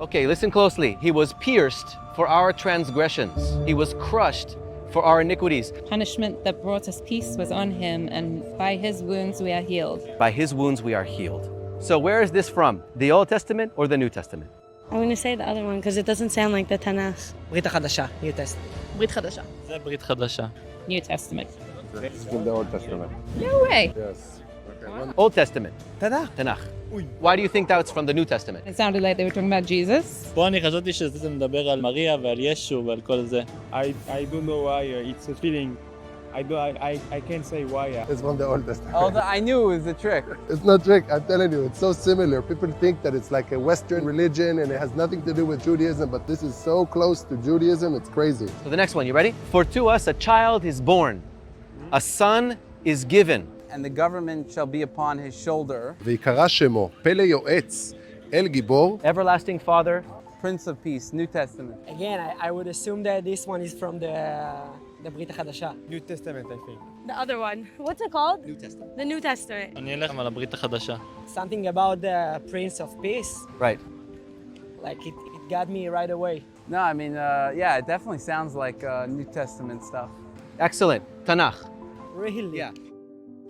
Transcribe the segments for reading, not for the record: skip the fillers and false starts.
Okay, listen closely. He was pierced for our transgressions. He was crushed for our iniquities. Punishment that brought us peace was on him, and by his wounds we are healed. By his wounds we are healed. So where is this from? The Old Testament or the New Testament? I'm going to say the other one because it doesn't sound like the Tanakh. ברית החדשה, New Testament. ברית חדשה. זה ברית חדשה. New Testament. It's from the Old Testament. No way. Yes. Old Testament. תנ"ך. Tanakh. Why do you think that's from the New Testament? It sounded like they were talking about Jesus. פה אני חשבתי שזה מדבר על מריה ועל ישו ועל כל זה. I don't know why. It's a feeling. I can't say why. It's from the Old Testament. Although I knew it was a trick. It's not trick, I'm telling you, it's so similar. People think that it's like a Western religion and it has nothing to do with Judaism, but this is so close to Judaism, it's crazy. So the next one, you ready? For to us a child is born, a son is given. And the government shall be upon his shoulder. ויקרא שמו, פלא יועץ, אל גיבור. Everlasting Father. Prince of Peace, New Testament. Again, I would assume that this one is from the ברית החדשה. New Testament, I think. The other one. What's it called? New Testament. The New Testament. אני אלך על הברית החדשה. Something about the Prince of Peace. Right. Like it got me right away. No, I mean, yeah, it definitely sounds like New Testament stuff. Excellent. Tanakh. Really? Yeah.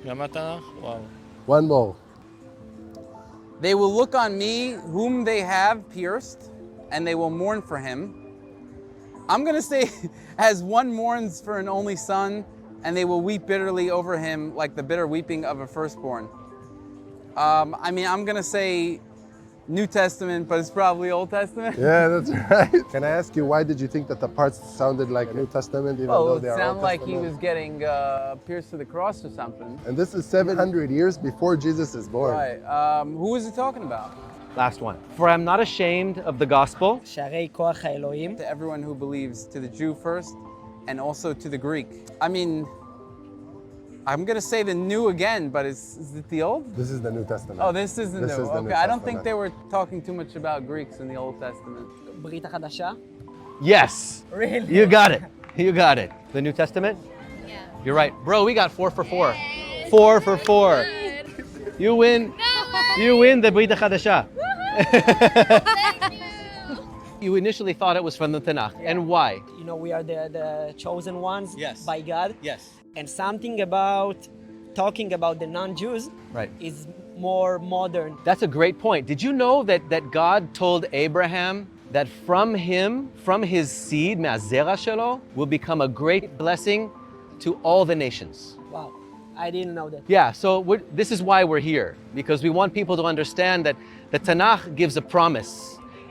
גם התנ"ך? וואו. One more. They will look on me whom they have pierced, and they will mourn for him. I'm going to say, as one mourns for an only son, and they will weep bitterly over him like the bitter weeping of a firstborn. I mean, I'm going to say New Testament, but it's probably Old Testament. Yeah, that's right. Can I ask you, why did you think that the parts sounded like New Testament, even Well, though it they are sounded Old like he Testament? was getting pierced to the cross or something. And this is 700 years before Jesus is born. Right. Who is it talking about? Last one. For I'm not ashamed of the gospel. שערי כוח האלוהים. To everyone who believes, to the Jew first, and also to the Greek. I mean, I'm going to say the new again, but is it the old? This is the New Testament. Oh, this is the This new. is the Okay, New I don't think Testament. they were talking too much about Greeks in the Old Testament. ברית החדשה. Yes. Really? You got it. You got it. The New Testament? Yeah. You're right. Bro, we got 4 for 4. 4 for 4. You win. You win the Brit Chadasha. You initially thought it was from the Tanakh. Yeah. And why? You know, we are the chosen ones Yes. by God. Yes. And something about talking about the non-Jews Right. is more modern. That's a great point. Did you know that God told Abraham that from him, from his seed, me'azera shelo, will become a great blessing to all the nations? Wow, I didn't know that. Yeah, so this is why we're here, because we want people to understand that the Tanakh gives a promise,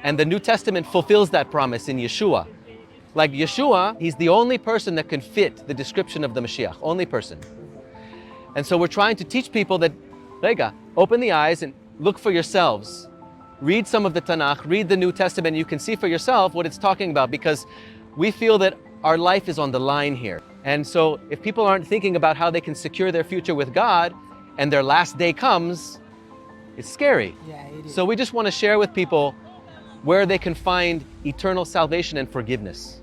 and the New Testament fulfills that promise in Yeshua. Like Yeshua, he's the only person that can fit the description of the Mashiach, only person. And so we're trying to teach people that, Rega, open the eyes and look for yourselves. Read some of the Tanakh, read the New Testament, and you can see for yourself what it's talking about, because we feel that our life is on the line here. And so if people aren't thinking about how they can secure their future with God, and their last day comes, it's scary. Yeah, it is. So we just want to share with people where they can find eternal salvation and forgiveness.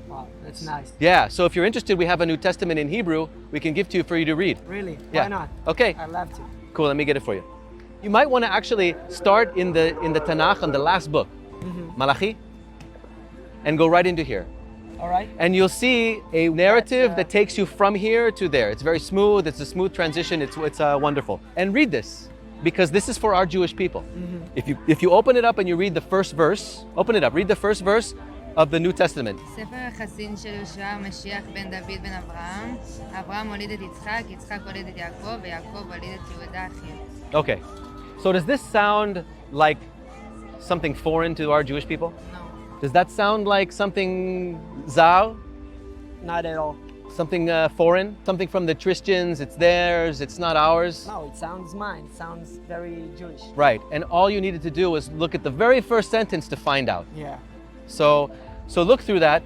Wow, that's nice. Yeah, so if you're interested, we have a New Testament in Hebrew we can give to you for you to read. Really? Yeah. Why not? Okay, I love to. cool, let me get it for you. You might want to actually start in the Tanakh on the last book, Malachi, and go right into here. All right. And you'll see a narrative that takes you from here to there. It's very smooth, it's a smooth transition, it's wonderful. And read this, because this is for our Jewish people. If you open it up and you read the first verse, open it up, read the first verse of the New Testament. ספר היחסים של יהושע המשיח בן דוד בן אברהם. אברהם הוליד את יצחק, יצחק הוליד את יעקב, ויעקב הוליד את יהודה אחיו. Okay, so does this sound like something foreign to our Jewish people? No. Does that sound like something zar? Not at all. Something foreign? Something from the Christians, it's theirs, it's not ours? No, it sounds mine. It sounds very Jewish. Right, and all you needed to do was look at the very first sentence to find out. Yeah. So look through that,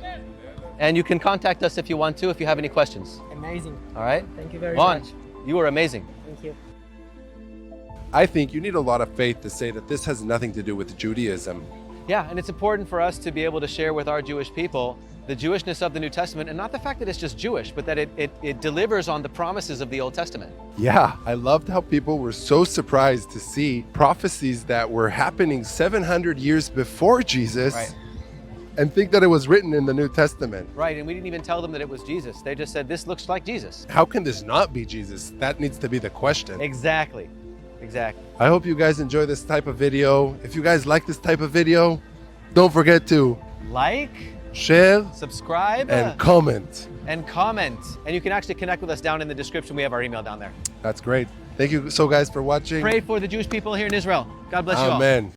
and you can contact us if you want to, if you have any questions. Amazing. All right? Thank you very Vaughn, much. you were amazing. Thank you. I think you need a lot of faith to say that this has nothing to do with Judaism. Yeah, and it's important for us to be able to share with our Jewish people the Jewishness of the New Testament, and not the fact that it's just Jewish, but that it delivers on the promises of the Old Testament. Yeah, I loved how people were so surprised to see prophecies that were happening 700 years before Jesus. Right. And think that it was written in the New Testament. Right, and we didn't even tell them that it was Jesus. They just said, this looks like Jesus. How can this not be Jesus? That needs to be the question. Exactly. I hope you guys enjoy this type of video. If you guys like this type of video, don't forget to Like, share, subscribe, and comment. And you can actually connect with us down in the description. We have our email down there. That's great. Thank you so guys for watching. Pray for the Jewish people here in Israel. God bless you all. Amen.